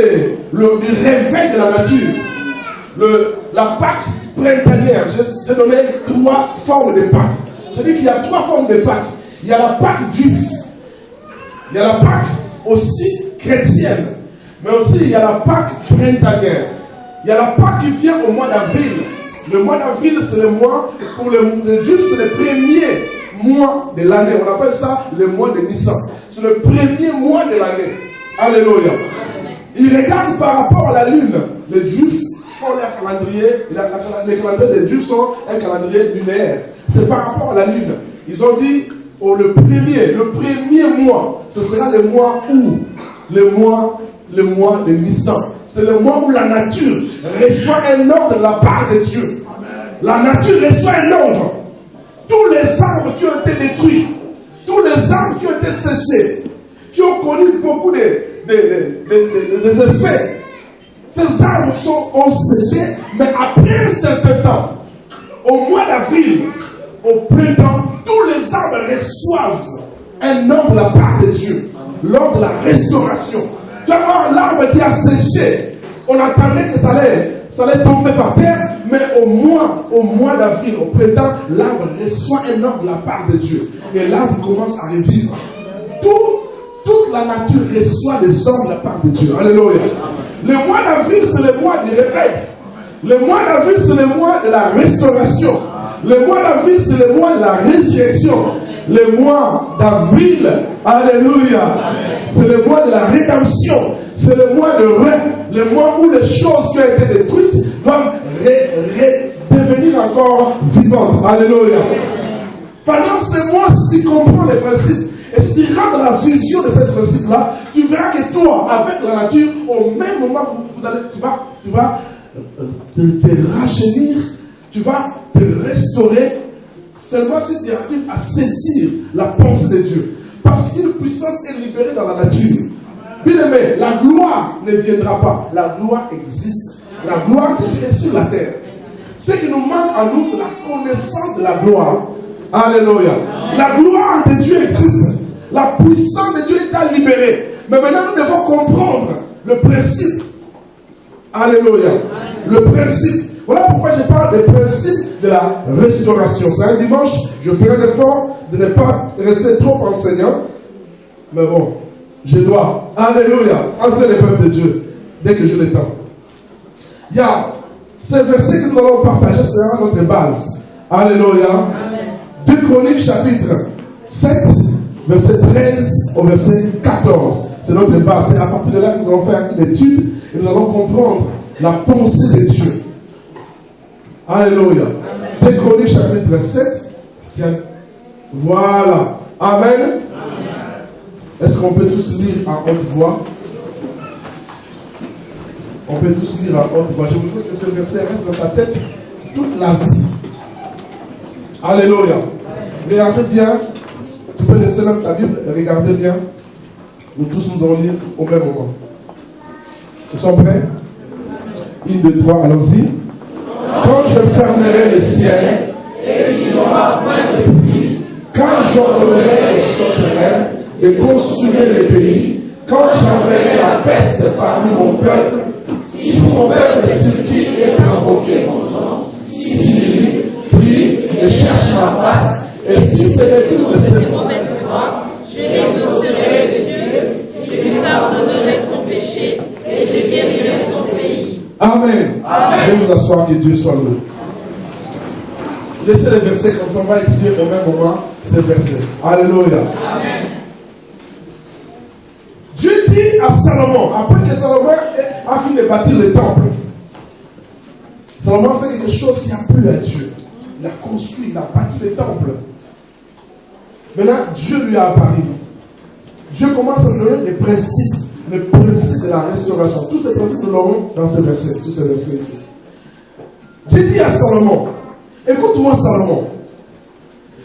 du réveil de la nature. La Pâque printanière. J'ai donné 3 formes de Pâques. Je dis qu'il y a 3 formes de Pâques. Il y a la Pâque juive. Il y a la Pâque aussi chrétienne. Mais aussi il y a la Pâque printanière. Il y a la Pâque qui vient au mois d'avril. Le mois d'avril, c'est le mois, pour les Juifs, c'est le premier mois de l'année. On appelle ça le mois de Nissan. C'est le premier mois de l'année. Alléluia. Ils regardent par rapport à la lune. Les Juifs font leur calendrier. Les calendriers des Juifs sont un calendrier lunaire. C'est par rapport à la lune. Ils ont dit, le premier mois, ce sera le mois où? Le mois de Nissan. C'est le mois où la nature reçoit un ordre de la part de Dieu. La nature reçoit un ordre. Tous les arbres qui ont été détruits, tous les arbres qui ont été séchés, qui ont connu beaucoup des effets, ces arbres ont séché, mais après un certain temps, au mois d'avril, au printemps, tous les arbres reçoivent un ordre de la part de Dieu, l'ordre de la restauration. Tu vas voir l'arbre qui a séché. On attendait que ça allait tomber par terre, mais au mois d'avril, au printemps, l'arbre reçoit un ordre de la part de Dieu. Et l'arbre commence à revivre. Toute la nature reçoit des ordres de la part de Dieu. Alléluia. Le mois d'avril, c'est le mois du réveil. Le mois d'avril, c'est le mois de la restauration. Le mois d'avril, c'est le mois de la résurrection. Le mois d'avril, alléluia, c'est le mois de la rédemption. C'est le mois le mois où les choses qui ont été détruites doivent devenir encore vivantes. Alléluia. Pendant ce mois, si tu comprends les principes, et si tu rentres dans la vision de ce principe-là, tu verras que toi, avec la nature, au même moment où tu vas te rajeunir, tu vas te restaurer, seulement si tu arrives à saisir la pensée de Dieu. Parce qu'une puissance est libérée dans la nature. Bien aimé, la gloire ne viendra pas. La gloire existe. La gloire de Dieu est sur la terre. Ce qui nous manque en nous, c'est la connaissance de la gloire. Alléluia. La gloire de Dieu existe. La puissance de Dieu est libérée. Mais maintenant, nous devons comprendre le principe. Alléluia. Le principe. Voilà pourquoi je parle des principes de la restauration. C'est un dimanche, je ferai l'effort de ne pas rester trop enseignant. Mais bon, je dois, alléluia, enseigner le peuple de Dieu dès que je le temps. Il y a ce verset que nous allons partager, sera notre base. Alléluia. 2 Chroniques chapitre 7, verset 13 au verset 14. C'est notre base. C'est à partir de là que nous allons faire une étude et nous allons comprendre la pensée de Dieu. Alléluia. 2 Chroniques chapitre 7. Tiens. Voilà. Amen. Est-ce qu'on peut tous lire à haute voix? On peut tous lire à haute voix. Je voudrais que ce verset reste dans ta tête toute la vie. Alléluia. Regardez bien. Tu peux laisser là ta Bible et regardez bien. Nous tous nous allons lire au même moment. Nous sommes prêts? 1, 2, 3, allons-y. Quand je fermerai le ciel et il n'y aura point de pluie, quand j'ordonnerai les sauterelles et consumer les pays, quand j'enverrai la peste parmi mon peuple, si mon peuple sur qui est invoqué mon nom, s'il prie et cherche ma face, et si se détourne de ses mauvaises voies, je l'exaucerai de Dieu, je lui pardonnerai son péché et je guérirai son pays. Amen. Veuillez vous asseoir, que Dieu soit loué. Laissez les versets comme ça, on va étudier au même moment ces versets. Alléluia. Amen. Dieu dit à Salomon, après que Salomon a fini de bâtir le temple, Salomon a fait quelque chose qui a plu à Dieu. Il a construit, il a bâti le temple. Maintenant, Dieu lui a apparu. Dieu commence à nous donner les principes de la restauration. Tous ces principes, nous l'aurons dans ces versets, sous ces versets ici. Dieu dit à Salomon, écoute-moi Salomon,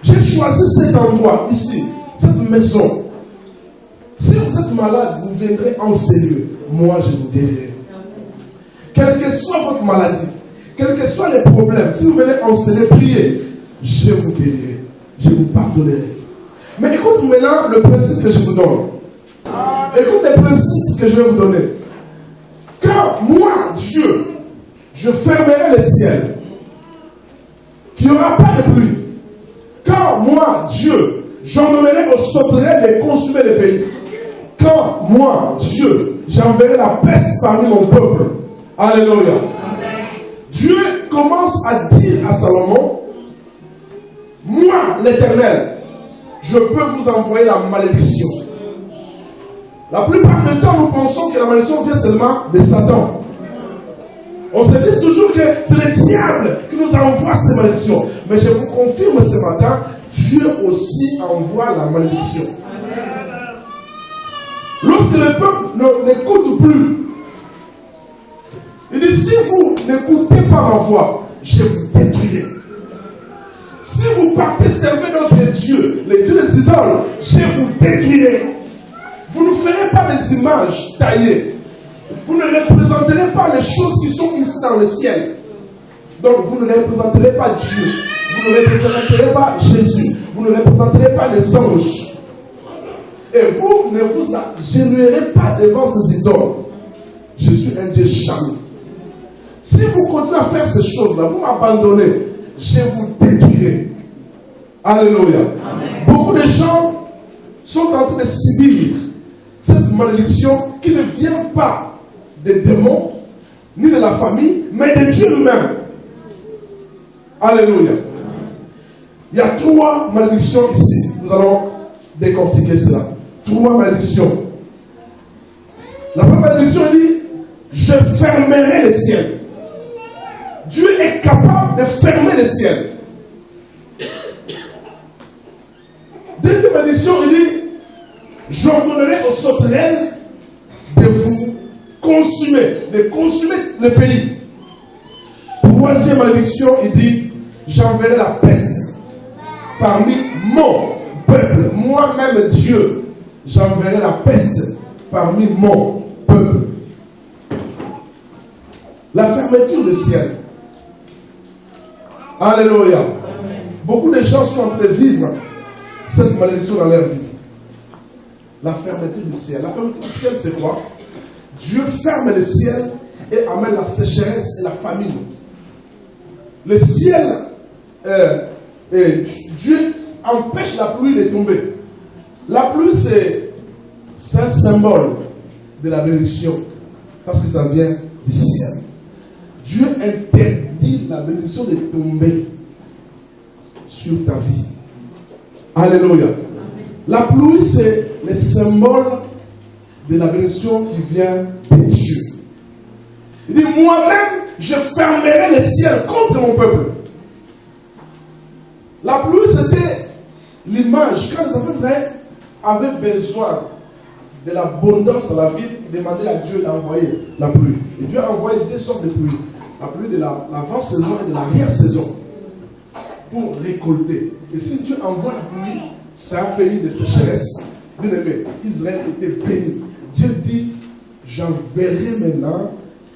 j'ai choisi cet endroit ici, cette maison. Si vous êtes malade, vous viendrez en ces lieux. Moi, je vous guérirai. Quelle que soit votre maladie, quels que soient les problèmes, si vous venez en ces lieux prier, je vous guérirai. Je vous pardonnerai. Mais écoute maintenant le principe que je vous donne. Écoute les principes que je vais vous donner. Quand moi, Dieu, je fermerai les ciels, qu'il n'y aura pas de pluie. Quand moi, Dieu, j'emmènerai aux sauterelles et consumer les pays. Quand moi, Dieu, j'enverrai la peste parmi mon peuple. Alléluia. Dieu commence à dire à Salomon, moi, l'Éternel, je peux vous envoyer la malédiction. La plupart du temps, nous pensons que la malédiction vient seulement de Satan. On se dit toujours que c'est le diable qui nous envoie ces malédictions. Mais je vous confirme ce matin, Dieu aussi envoie la malédiction. Lorsque le peuple n'écoute plus, il dit, si vous n'écoutez pas ma voix, je vous détruirai. Si vous partez servir notre Dieu, les dieux des idoles, je vous détruirai. Vous ne ferez pas des images taillées. Vous ne représenterez pas les choses qui sont ici dans le ciel. Donc vous ne représenterez pas Dieu. Vous ne représenterez pas Jésus. Vous ne représenterez pas les anges. Et vous ne vous agenouillerez pas devant ces idoles. Je suis un Dieu jaloux. Si vous continuez à faire ces choses-là, vous m'abandonnez, je vous détruirai. Alléluia. Amen. Beaucoup de gens sont en train de subir cette malédiction qui ne vient pas des démons, ni de la famille, mais de Dieu lui-même. Alléluia. Il y a 3 malédictions ici. Nous allons décortiquer cela. 3 malédictions. La première malédiction dit, je fermerai les ciels. Dieu est capable de fermer les ciels. Deuxième malédiction, il dit, j'ordonnerai aux sauterelles de vous consumer, de consumer le pays. Troisième malédiction, il dit, j'enverrai la peste parmi mon peuple. Moi-même Dieu, j'enverrai la peste parmi mon peuple. La fermeture du ciel. Alléluia. Beaucoup de gens sont en train de vivre cette malédiction dans leur vie. La fermeture du ciel. La fermeture du ciel, c'est quoi? Dieu ferme le ciel et amène la sécheresse et la famine. Le ciel, Dieu empêche la pluie de tomber. La pluie, c'est un symbole de la bénédiction. Parce que ça vient du ciel. Dieu interdit la bénédiction de tomber sur ta vie. Alléluia. La pluie, c'est le symbole de la bénédiction qui vient de Dieu. Il dit, moi-même, je fermerai les ciels contre mon peuple. La pluie, c'était l'image. Quand les enfants d'Israël avaient besoin de l'abondance dans la ville, ils demandaient à Dieu d'envoyer la pluie. Et Dieu a envoyé 2 sortes de pluie. La pluie de l'avant-saison et de l'arrière-saison pour récolter. Et si Dieu envoie la pluie, c'est un pays de sécheresse. Bien aimé, Israël était béni. Dieu dit, j'enverrai maintenant,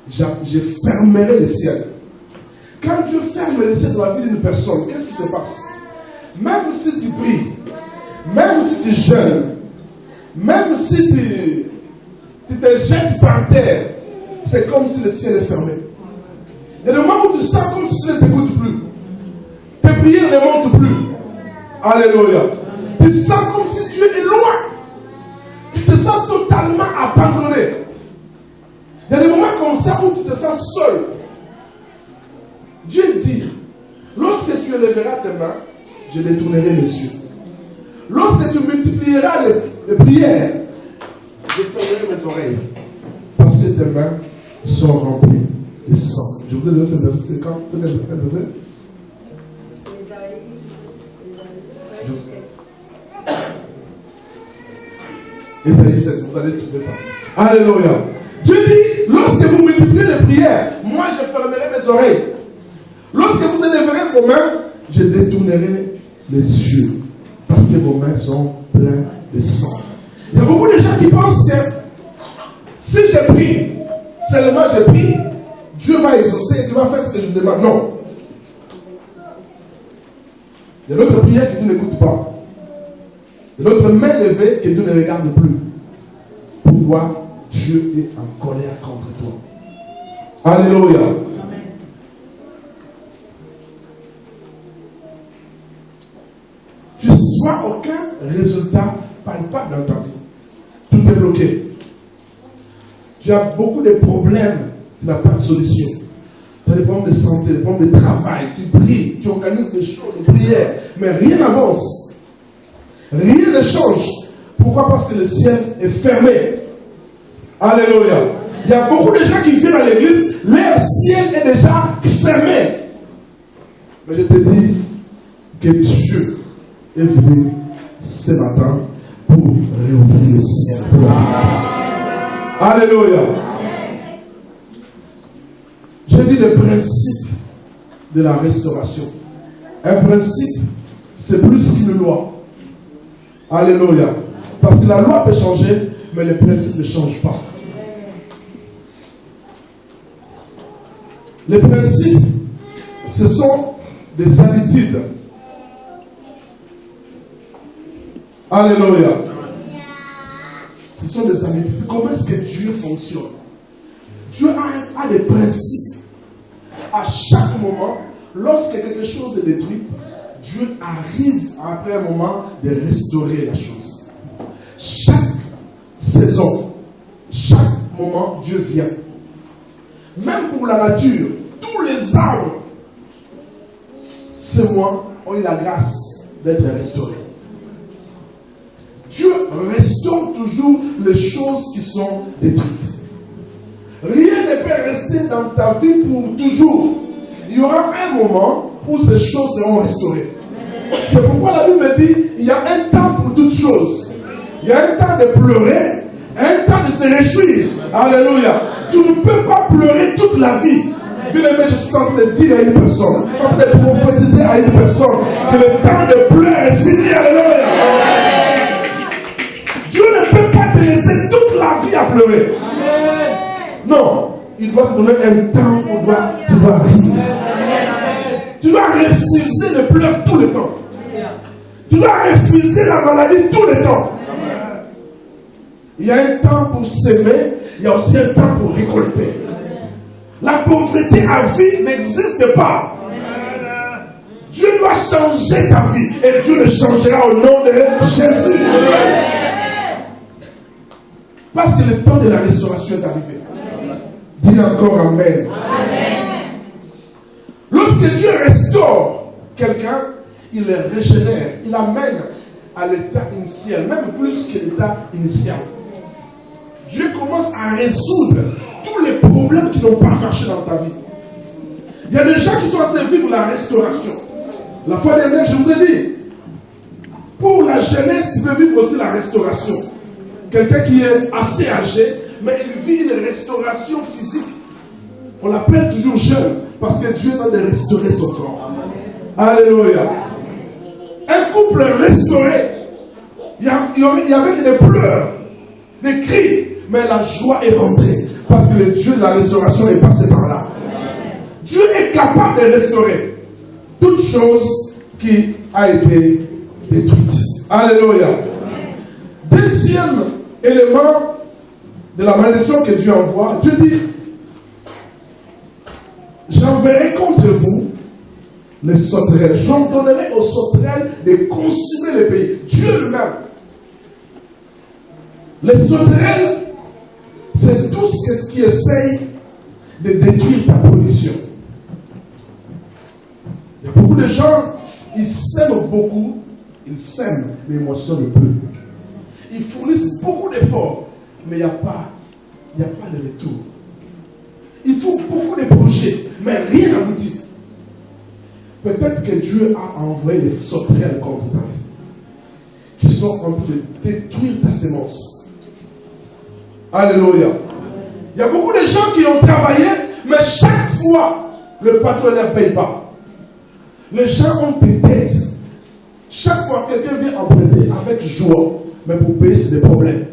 je fermerai le ciel. Quand Dieu ferme le ciel dans la vie d'une personne, qu'est-ce qui se passe? Même si tu pries, même si tu jeûnes, même si tu te jettes par terre, c'est comme si le ciel est fermé. Il y a des moments où tu sens comme si tu ne t'écoutes plus. Tes prières ne montent plus. Alléluia. Tu sens comme si Dieu est loin. Tu te sens totalement abandonné. Il y a des moments comme ça où tu te sens seul. Dieu dit, lorsque tu élèveras tes mains, je détournerai mes yeux. Lorsque tu multiplieras les prières, je fermerai mes oreilles. Parce que tes mains sont remplies de sang. Je vous ai donné ce verset. C'est quand? C'est quel verset? Ésaïe 7, vous allez trouver ça. Alléluia. Dieu dit, lorsque vous multipliez les prières, moi je fermerai mes oreilles. Lorsque vous élèverez vos mains, je détournerai les yeux. Parce que vos mains sont pleines de sang. Il y a beaucoup de gens qui pensent que si je prie, seulement je prie, Dieu va exaucer et Dieu va faire ce que je demande. Non. Il y a d'autres prières que Dieu n'écoute pas. Il y a d'autres mains levées que Dieu ne regarde plus. Pourquoi? Dieu est en colère contre toi. Alléluia. Tu ne vois aucun résultat palpable dans ta vie. Tout est bloqué. Tu as beaucoup de problèmes, tu n'as pas de solution. Tu as des problèmes de santé, des problèmes de travail, tu pries, tu organises des choses, des prières, mais rien n'avance. Rien ne change. Pourquoi? Parce que le ciel est fermé. Alléluia. Il y a beaucoup de gens qui viennent à l'église, leur ciel est déjà fermé. Mais je te dis que Dieu est venu ce matin pour réouvrir le ciel pour la vie. Alléluia. J'ai dit le principe de la restauration. Un principe, c'est plus qu'une loi. Alléluia. Parce que la loi peut changer, mais le principe ne change pas. Les principes, ce sont des habitudes. Alléluia. Ce sont des habitudes. Comment est-ce que Dieu fonctionne? Dieu a des principes. À chaque moment, lorsque quelque chose est détruit, Dieu arrive après un moment de restaurer la chose. Chaque saison, chaque moment, Dieu vient. Même pour la nature, tous les arbres, ces mois, ont eu la grâce d'être restaurés. Dieu restaure toujours les choses qui sont détruites. Rien ne peut rester dans ta vie pour toujours. Il y aura un moment où ces choses seront restaurées. C'est pourquoi la Bible dit il y a un temps pour toutes choses. Il y a un temps de pleurer, un temps de se réjouir. Alléluia. Tu ne peux pas pleurer toute la vie. Bien aimé, je suis en train de dire à une personne, en train de prophétiser à une personne que le temps de pleurer est fini. Alléluia. Dieu ne peut pas te laisser toute la vie à pleurer. Non, il doit te donner un temps où tu dois rire. Tu dois refuser de pleurer tout le temps. Tu dois refuser la maladie tout le temps. Il y a un temps pour s'aimer, il y a aussi un temps pour récolter. La pauvreté à vie n'existe pas. Dieu doit changer ta vie et Dieu le changera au nom de Jésus. Parce que le temps de la restauration est arrivé. Dis encore Amen. Lorsque Dieu restaure quelqu'un, il le régénère, il l'amène à l'état initial, même plus que l'état initial. Dieu commence à résoudre tous les problèmes qui n'ont pas marché dans ta vie. Il y a des gens qui sont en train de vivre la restauration. La fois dernière, je vous ai dit, pour la jeunesse, tu peux vivre aussi la restauration. Quelqu'un qui est assez âgé, mais il vit une restauration physique. On l'appelle toujours jeune, parce que Dieu est en train de restaurer son corps. Alléluia. Un couple restauré, il y avait que des pleurs, des cris, mais la joie est rentrée, parce que le Dieu de la restauration est passé par là. Dieu est capable de restaurer toute chose qui a été détruite. Alléluia. Deuxième élément de la malédiction que Dieu envoie, Dieu dit, j'enverrai contre vous les sauterelles. J'ordonnerai aux sauterelles de consumer le pays. Dieu lui-même. Les sauterelles, c'est tout ce qui essaye de détruire ta production. Il y a beaucoup de gens, ils sèment beaucoup, ils sèment, mais ils moissonnent peu. Ils fournissent beaucoup d'efforts, mais il n'y a pas de retour. Ils font beaucoup de projets, mais rien n'aboutit. Peut-être que Dieu a envoyé des sauterelles contre ta vie, qui sont en train de détruire ta sémence. Alléluia. Il y a beaucoup de gens qui ont travaillé, mais chaque fois, le patron ne leur paye pas. Les gens ont des dettes. Chaque fois, quelqu'un vient emprunter avec joie, mais pour payer, c'est des problèmes.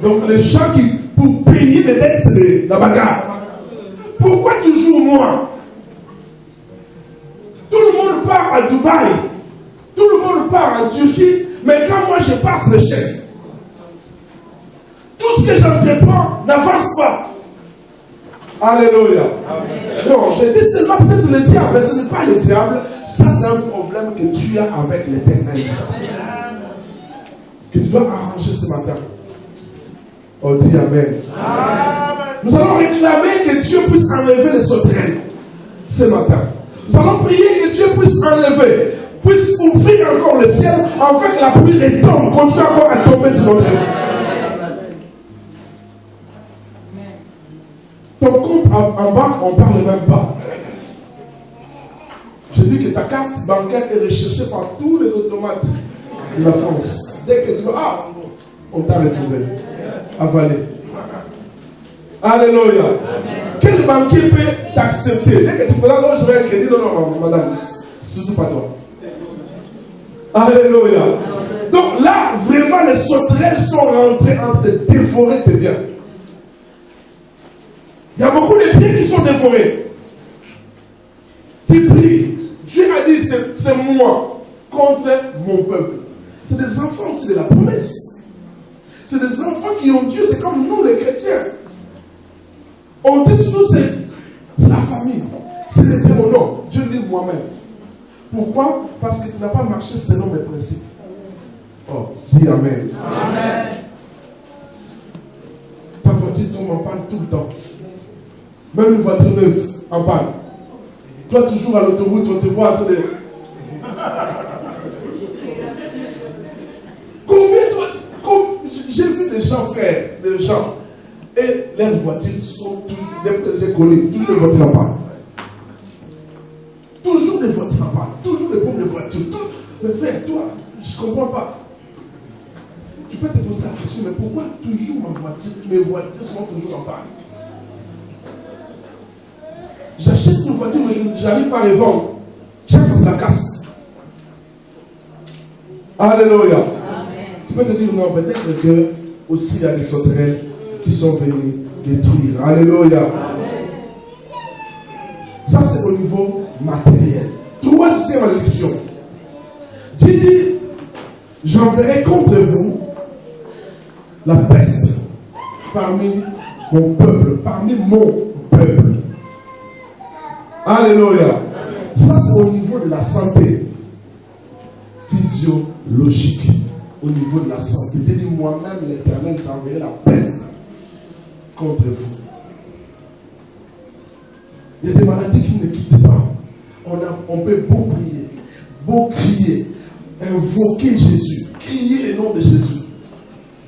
Donc, les gens qui, pour payer les dettes, c'est la bagarre. Pourquoi toujours moi? Tout le monde part à Dubaï. Tout le monde part en Turquie. Mais quand moi je passe le chèque, tout ce que j'entreprends n'avance pas. Alléluia. Non, je dis seulement peut-être le diable, mais ce n'est pas le diable. Ça, c'est un problème que tu as avec l'Éternel. Que tu dois arranger ce matin. On dit Amen. Nous allons réclamer que Dieu puisse enlever les sauterelles ce matin. Nous allons prier que Dieu puisse enlever, puisse ouvrir encore le ciel, afin que la pluie retombe, continue encore à tomber sur notre vie. Ton compte en banque, on ne parle même pas. Je dis que ta carte bancaire est recherchée par tous les automates de la France. Dès que tu vas, on t'a retrouvé. Avalé. Alléluia. Quel banquier peut t'accepter? Dès que tu peux là, non, je vais un crédit. Non, madame, surtout pas toi. Alléluia. Donc là, vraiment, les sauterelles sont rentrées en train de dévorer tes biens. Il y a beaucoup de biens qui sont dévorés. Tu pries. Dieu a dit, c'est moi contre mon peuple. C'est des enfants aussi de la promesse. C'est des enfants qui ont Dieu, c'est comme nous les chrétiens. On dit toujours c'est la famille, c'est les démons. Non, Dieu dit moi-même. Pourquoi? Parce que tu n'as pas marché selon mes principes. Oh, dis Amen. Amen. Ta voiture tombe en panne tout le temps. Même une voiture neuve en panne. Toi toujours à l'autoroute, on te voit en train de... J'ai vu des gens, frères, des gens, et leurs voitures sont toujours, j'ai connu, toujours des voitures en panne. Toujours des voitures en panne, toujours des pommes de voiture. Mais frère, toi, je ne comprends pas. Tu peux te poser la question, mais pourquoi toujours mes voitures sont toujours en panne? J'achète une voiture, mais je n'arrive pas à les vendre. Chaque fois, c'est la casse. Alléluia. Tu peux te dire, non, peut-être que aussi il y a des sauterelles qui sont venues détruire. Alléluia. Amen. Ça, c'est au niveau matériel. Troisième malédiction. Dieu dit, j'enverrai contre vous la peste parmi mon peuple, Alléluia. Amen. Ça, c'est au niveau de la santé physiologique. Au niveau de la santé. Dieu dit, moi-même, l'Éternel, j'enverrai la peste contre vous. Il y a des maladies qui ne quittent pas. On peut beau prier, beau crier, invoquer Jésus, crier le nom de Jésus.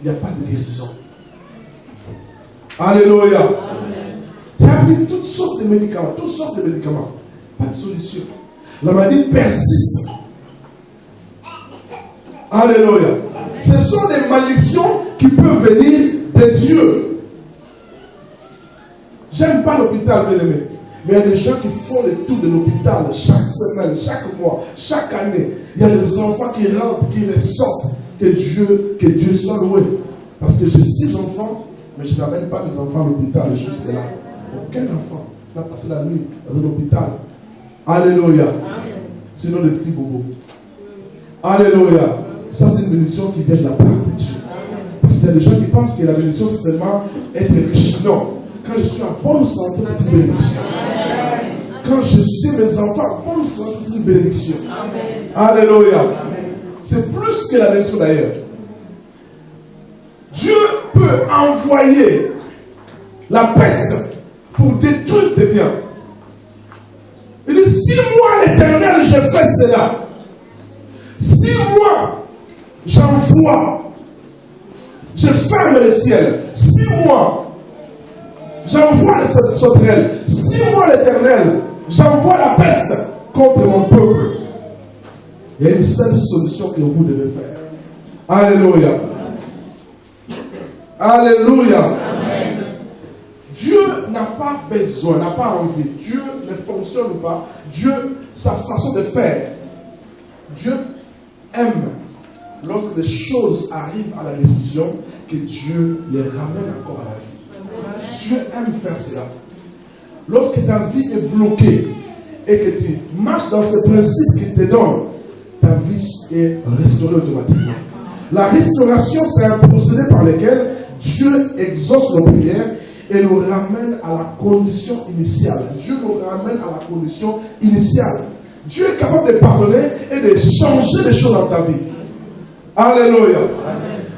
Il n'y a pas de guérison. Alléluia. Tu as pris toutes sortes de médicaments, Pas de solution. La maladie persiste. Alléluia. Ce sont des malédictions qui peuvent venir de Dieu. J'aime pas l'hôpital, bien aimé. Mais il y a des gens qui font le tour de l'hôpital chaque semaine, chaque mois, chaque année. Il y a des enfants qui rentrent, qui ressortent. Que Dieu soit loué. Parce que j'ai 6 enfants, mais je n'amène pas mes enfants à l'hôpital jusque là. Aucun enfant n'a passé la nuit dans un hôpital. Alléluia. Sinon les petits bobos. Alléluia. Ça, c'est une bénédiction qui vient de la part de Dieu. Parce qu'il y a des gens qui pensent que la bénédiction, c'est seulement être riche. Non. Quand je suis en bonne santé, c'est une bénédiction. Quand je suis mes enfants en bonne santé, c'est une bénédiction. Alléluia. C'est plus que la bénédiction d'ailleurs. Dieu peut envoyer la peste pour détruire tes biens. Il dit, si moi, l'Éternel, je fais cela, si moi, j'envoie, je ferme le ciel. 6 mois, j'envoie les sauterelles. 6 mois, l'Éternel, j'envoie la peste contre mon peuple. Il y a une seule solution que vous devez faire. Alléluia. Alléluia. Amen. Dieu n'a pas besoin, n'a pas envie. Dieu ne fonctionne pas. Dieu, sa façon de faire. Dieu aime lorsque les choses arrivent à la destruction, que Dieu les ramène encore à la vie. Dieu aime faire cela. Lorsque ta vie est bloquée et que tu marches dans ce principe qu'il te donne, ta vie est restaurée automatiquement. La restauration, c'est un procédé par lequel Dieu exauce nos prières et nous ramène à la condition initiale. Dieu nous ramène à la condition initiale. Dieu est capable de pardonner et de changer les choses dans ta vie. Alléluia.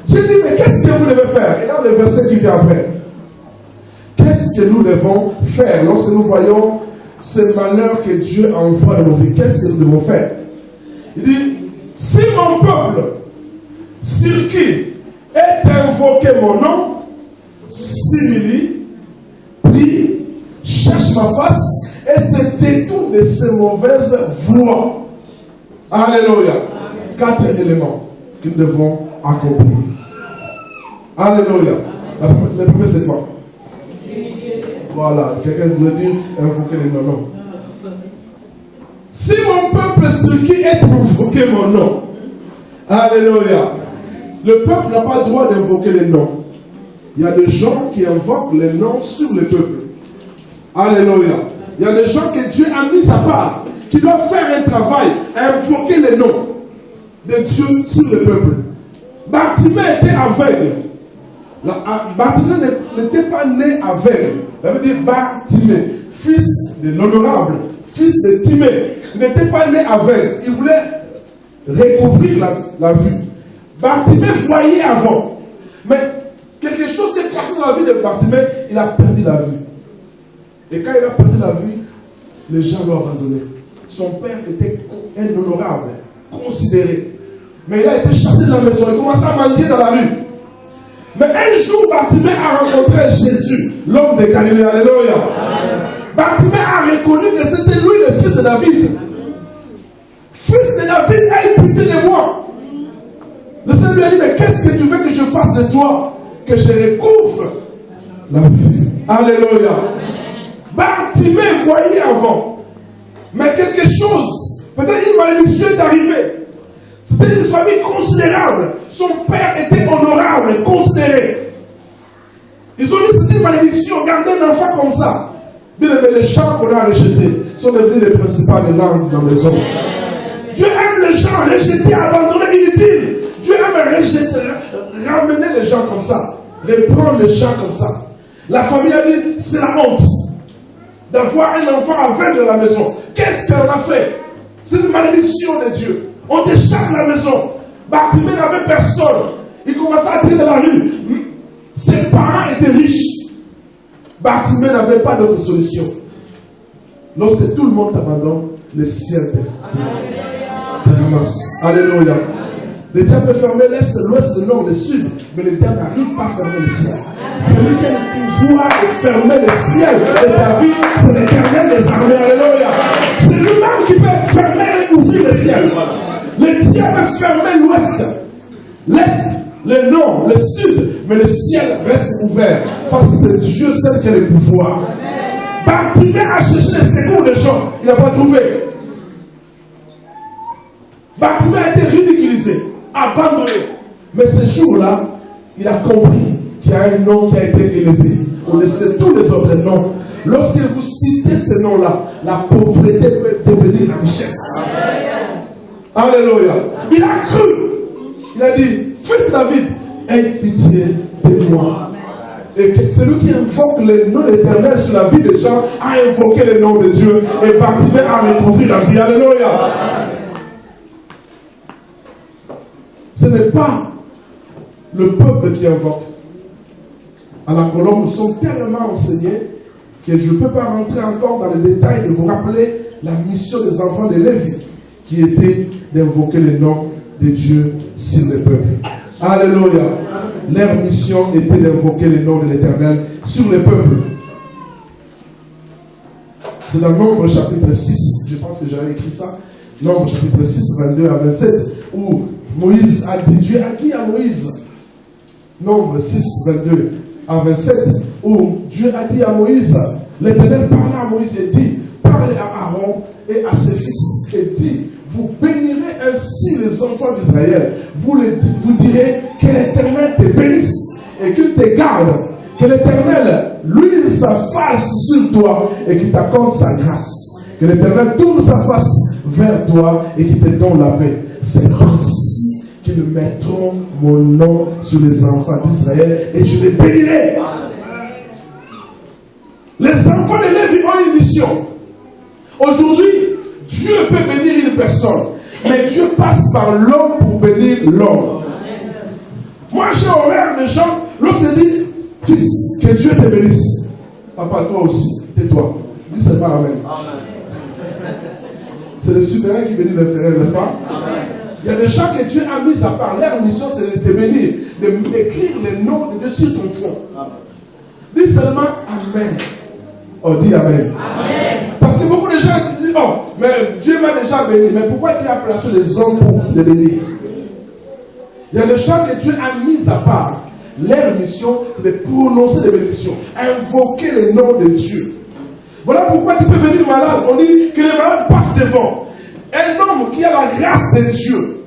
Dieu dit, mais qu'est-ce que vous devez faire? Regarde le verset qui vient après. Qu'est-ce que nous devons faire lorsque nous voyons ces malheurs que Dieu envoie dans nos vies? Qu'est-ce que nous devons faire? Il dit, si mon peuple, sur qui est invoqué mon nom, s'humilie, prie, cherche ma face et se détourne de ses mauvaises voies. Alléluia. 4 éléments que nous devons accomplir. Alléluia. Le premier c'est quoi? Voilà. Quelqu'un voulait dire invoquer les noms. Non. Si mon peuple sur qui est invoqué mon nom. Alléluia. Le peuple n'a pas le droit d'invoquer les noms. Il y a des gens qui invoquent les noms sur le peuple. Alléluia. Il y a des gens que Dieu a mis à part, qui doivent faire un travail, invoquer les noms de Dieu sur le peuple. Bartimée était aveugle. Bartimée n'était pas né aveugle. Ça veut dire Bartimée, fils de l'honorable, fils de Timée. Il n'était pas né aveugle. Il voulait recouvrir la vue. Bartimée voyait avant. Mais quelque chose s'est passé dans la vie de Bartimée, il a perdu la vue. Et quand il a perdu la vue, les gens l'ont abandonné. Son père était un honorable, considéré. Mais il a été chassé de la maison, il commençait à mendier dans la rue. Mais un jour, Bartimée a rencontré Jésus, l'homme de Galilée. Alléluia. Bartimée a reconnu que c'était lui le fils de David. Fils de David, aie pitié de moi. Le Seigneur lui a dit, mais qu'est-ce que tu veux que je fasse de toi? Que je recouvre la vue. Alléluia. Bartimée voyait avant. Mais quelque chose, peut-être une malédiction est arrivée. C'était une famille considérable. Son père était honorable, considéré. Ils ont dit que c'était une malédiction. Garder un enfant comme ça. Bien aimé, les gens qu'on a rejetés sont devenus les principales langues dans les hommes. Dieu aime les gens rejetés, abandonnés, inutiles. Dieu aime rejeter, ramener les gens comme ça. Reprendre les gens comme ça. La famille a dit, c'est la honte d'avoir un enfant aveugle dans la maison. Qu'est-ce qu'elle a fait? C'est une malédiction de Dieu. On décharge la maison. Bartimée n'avait personne. Il commençait à dire dans la rue. Ses parents étaient riches. Bartimée n'avait pas d'autre solution. Lorsque tout le monde t'abandonne, le ciel te ramasse. Alléluia. Le diable peut fermer l'est, l'ouest, le nord, le sud. Mais le diable n'arrive pas à fermer le ciel. Celui qui a le pouvoir de fermer le ciel de ta vie, c'est l'Éternel des armées. Alléluia. C'est lui-même qui peut fermer et ouvrir le ciel. Le diable peut fermer l'ouest, l'est, le nord, le sud. Mais le ciel reste ouvert. Parce que c'est Dieu seul qui a le pouvoir. Bartimée a cherché les secours des gens. Il n'a pas trouvé. Bartimée a été ridiculisé, abandonné. Mais ce jour-là, il a compris qu'il y a un nom qui a été élevé au-dessus de tous les autres noms. Lorsque vous citez ce nom-là, la pauvreté peut devenir la richesse. Alléluia. Il a cru. Il a dit, fils de David, aie pitié de moi. Et celui qui invoque le nom de l'Éternel sur la vie des gens a invoqué le nom de Dieu. Et Bartimée a recouvert la vie. Alléluia. Ce n'est pas le peuple qui invoque. À la colombe, nous sommes tellement enseignés que je ne peux pas rentrer encore dans les détails de vous rappeler la mission des enfants de Lévi, qui était d'invoquer le nom de Dieu sur le peuple. Alléluia. Leur mission était d'invoquer le nom de l'Éternel sur le peuple. C'est dans Nombre chapitre 6, je pense que j'avais écrit ça, Nombre chapitre 6, 22 à 27, où Moïse a dit, Dieu a dit à Moïse, Nombre 6, 22 à 27, où Dieu a dit à Moïse, l'Éternel parla à Moïse et dit, parlez à Aaron et à ses fils et dit, vous bénirez ainsi les enfants d'Israël. Vous direz que l'Éternel te bénisse et qu'il te garde. Que l'Éternel luise sa face sur toi et qu'il t'accorde sa grâce. Que l'Éternel tourne sa face vers toi et qu'il te donne la paix. C'est ainsi qu'ils mettront mon nom sur les enfants d'Israël et je les bénirai. Les enfants de Lévi ont une mission. Aujourd'hui, Dieu peut bénir une personne, mais Dieu passe par l'homme pour bénir l'homme. Moi, j'ai horreur des gens, lorsqu'ils disent, fils, que Dieu te bénisse. Papa, toi aussi, tais-toi. Dis seulement Amen. C'est le supérieur qui bénit l'inférieur, n'est-ce pas? Amen. Il y a des gens que Dieu a mis à part. Leur mission, c'est de te bénir, d'écrire les noms de Dieu sur ton front. Amen. Dis seulement Amen. Oh, dis Amen. Amen. Parce que beaucoup de gens disent, oh, mais Dieu m'a déjà béni. Mais pourquoi tu as placé les hommes pour te bénir? Il y a des gens que Dieu a mis à part. Leur mission, c'est de prononcer des bénédictions, invoquer le nom de Dieu. Voilà pourquoi tu peux venir malade. On dit que les malades passent devant. Un homme qui a la grâce de Dieu,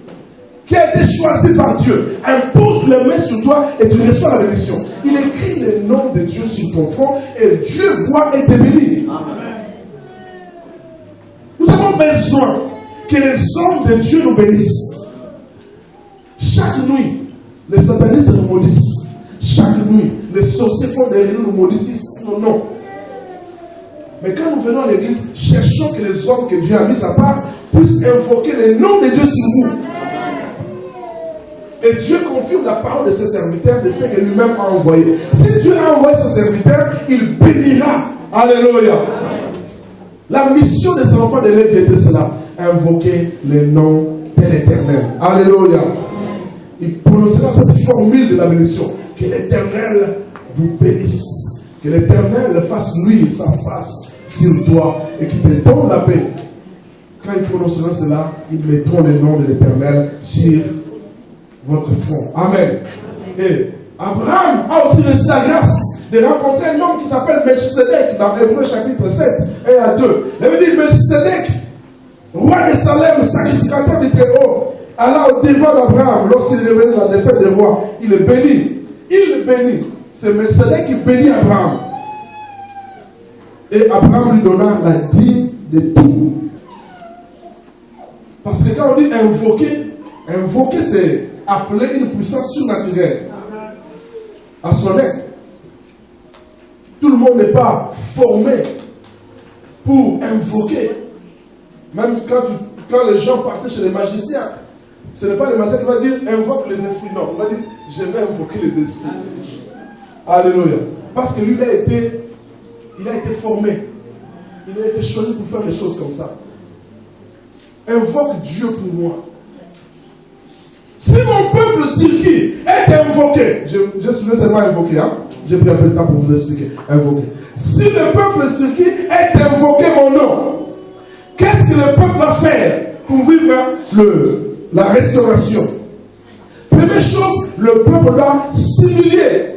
qui a été choisi par Dieu, impose les mains sur toi et tu reçois la bénédiction. Il écrit le nom de Dieu sur ton front et Dieu voit et te bénit. Nous avons besoin que les hommes de Dieu nous bénissent. Chaque nuit, les satanistes nous maudissent. Chaque nuit, les sorciers font des réunions, nous maudissent. Disent non, non. Mais quand nous venons à l'église, cherchons que les hommes que Dieu a mis à part puissent invoquer le nom de Dieu sur vous. Et Dieu confirme la parole de ses serviteurs, de ce que lui-même a envoyé. Si Dieu a envoyé ses serviteurs, il bénira. Alléluia. La mission des enfants de Lévi était cela, invoquer le nom de l'Éternel. Alléluia. Il prononcera cette formule de la bénédiction. Que l'Éternel vous bénisse. Que l'Éternel fasse luire sa face sur toi et qu'il te donne la paix. Quand ils prononceront cela, ils mettront le nom de l'Éternel sur votre front. Amen. Et Abraham a aussi reçu la grâce de rencontrer un homme qui s'appelle Melchisedec dans Hébreux chapitre 7 et à 2. Il avait dit Melchisedec, roi de Salem, sacrificateur du Très-Haut, alla au devant d'Abraham lorsqu'il revenait de la défaite des rois. Il le bénit. Il le bénit. C'est Melchisedec qui bénit Abraham. Et Abraham lui donna la dîme de tout. Parce que quand on dit invoquer c'est appeler une puissance surnaturelle à son aide. Tout le monde n'est pas formé pour invoquer. Même quand les gens partaient chez les magiciens, ce n'est pas le magicien qui va dire invoque les esprits. Non, il va dire je vais invoquer les esprits. Alléluia. Parce que lui, il a été formé. Il a été choisi pour faire des choses comme ça. Invoque Dieu pour moi. Si mon peuple sur qui est invoqué, je suis seulement invoqué, hein? J'ai pris un peu de temps pour vous expliquer. Invoqué. Si le peuple sur qui est invoqué mon nom, qu'est-ce que le peuple doit faire pour vivre la restauration? Première chose, le peuple doit s'humilier.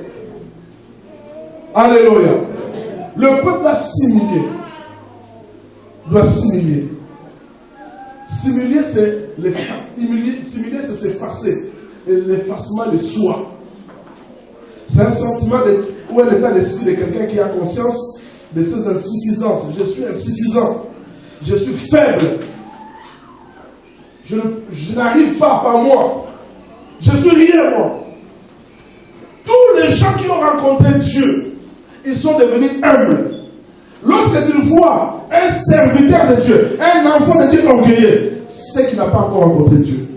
Alléluia. Le peuple doit s'humilier. S'humilier, c'est s'effacer. Et l'effacement de soi. C'est un sentiment ou un état d'esprit de quelqu'un qui a conscience de ses insuffisances. Je suis insuffisant. Je suis faible. Je n'arrive pas par moi. Je suis rien, moi. Tous les gens qui ont rencontré Dieu, ils sont devenus humbles. Lorsque tu vois un serviteur de Dieu, un enfant de Dieu orgueilleux, c'est qu'il n'a pas encore rencontré Dieu.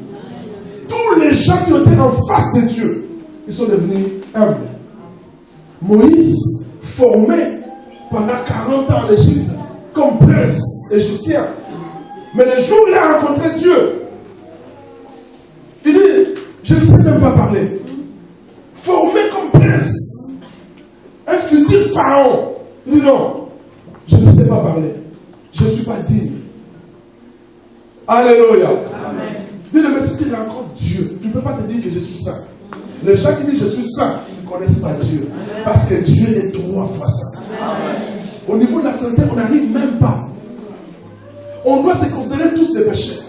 Tous les gens qui ont été en face de Dieu, ils sont devenus humbles. Moïse, formé pendant 40 ans en Égypte, comme prince égyptien. Mais le jour où il a rencontré Dieu, il dit, je ne sais même pas parler. Formé comme prince, un futur pharaon. Il dit non, je ne sais pas parler. Je ne suis pas digne. Alléluia. Amen. Dis le si tu rencontres Dieu, tu ne peux pas te dire que je suis saint. Les gens qui disent je suis saint, ils ne connaissent pas Dieu. Parce que Dieu est 3 fois saint. Amen. Au niveau de la sainteté, on n'arrive même pas. On doit se considérer tous des pécheurs.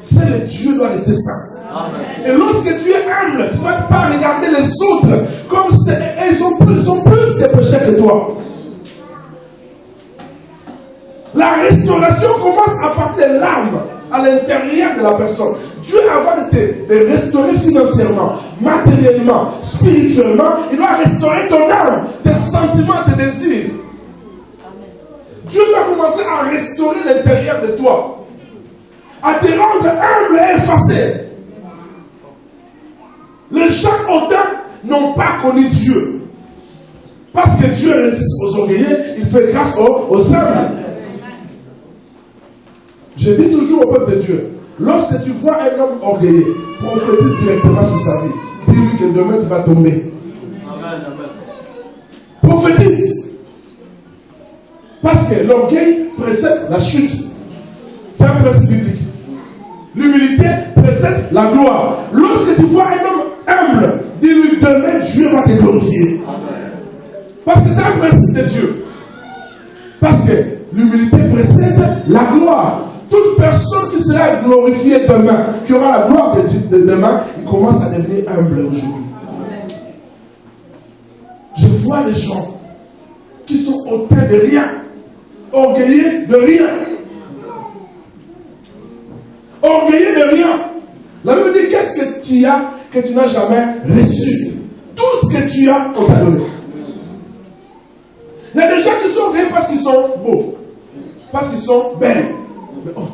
C'est le Dieu doit rester saint. Amen. Et lorsque tu es humble, tu ne vas pas regarder les autres comme si ils sont plus des pécheurs que toi. La restauration commence à partir de l'âme, à l'intérieur de la personne. Dieu, avant de te restaurer financièrement, matériellement, spirituellement, il doit restaurer ton âme, tes sentiments, tes désirs. Dieu doit commencer à restaurer l'intérieur de toi, à te rendre humble et effacé. Les gens hautains n'ont pas connu Dieu. Parce que Dieu résiste aux orgueilleux, il fait grâce aux humbles. Je dis toujours au peuple de Dieu, lorsque tu vois un homme orgueilleux, prophétise directement sur sa vie. Dis-lui que demain tu vas tomber. Amen. Prophétise. Parce que l'orgueil précède la chute. C'est un principe biblique. L'humilité précède la gloire. Lorsque tu vois un homme humble, dis-lui demain Dieu va te glorifier. Parce que c'est un principe de Dieu. Parce que l'humilité précède la gloire. Toute personne qui sera glorifiée demain, qui aura la gloire de demain, il commence à devenir humble aujourd'hui. Je vois des gens qui sont hautains de rien, orgueilleux de rien. Orgueilleux de rien. La Bible dit, qu'est-ce que tu as que tu n'as jamais reçu? Tout ce que tu as, on t'a donné. Il y a des gens qui sont orgueilleux parce qu'ils sont beaux, parce qu'ils sont belles. Mais oh,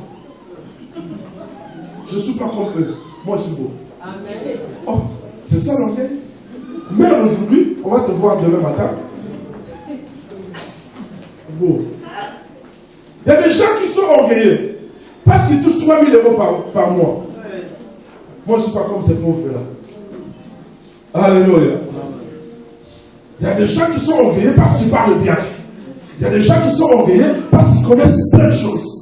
je ne suis pas comme eux. Moi, je suis beau. Amen. Oh, c'est ça l'orgueil. Mais aujourd'hui, on va te voir demain matin. Beau. Il y a des gens qui sont orgueilleux parce qu'ils touchent 3 000 euros par mois. Moi, je ne suis pas comme ces pauvres-là. Alléluia. Il y a des gens qui sont orgueilleux parce qu'ils parlent bien. Il y a des gens qui sont orgueilleux parce qu'ils connaissent plein de choses.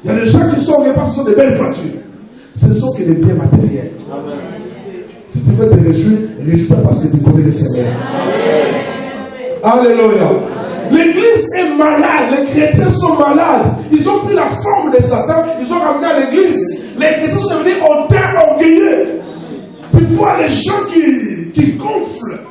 Il y a des gens qui sont orgueilleux parce qu'ils ont de belles voitures. Ce ne sont que des biens matériels. Amen. Si tu veux te réjouir, réjouis-toi parce que tu connais le Seigneur. Amen. Alléluia. L'église est malade. Les chrétiens sont malades. Ils ont pris la forme de Satan. Ils ont ramené à l'église. Les chrétiens sont devenus hautains, orgueilleux. Tu vois les gens qui gonflent.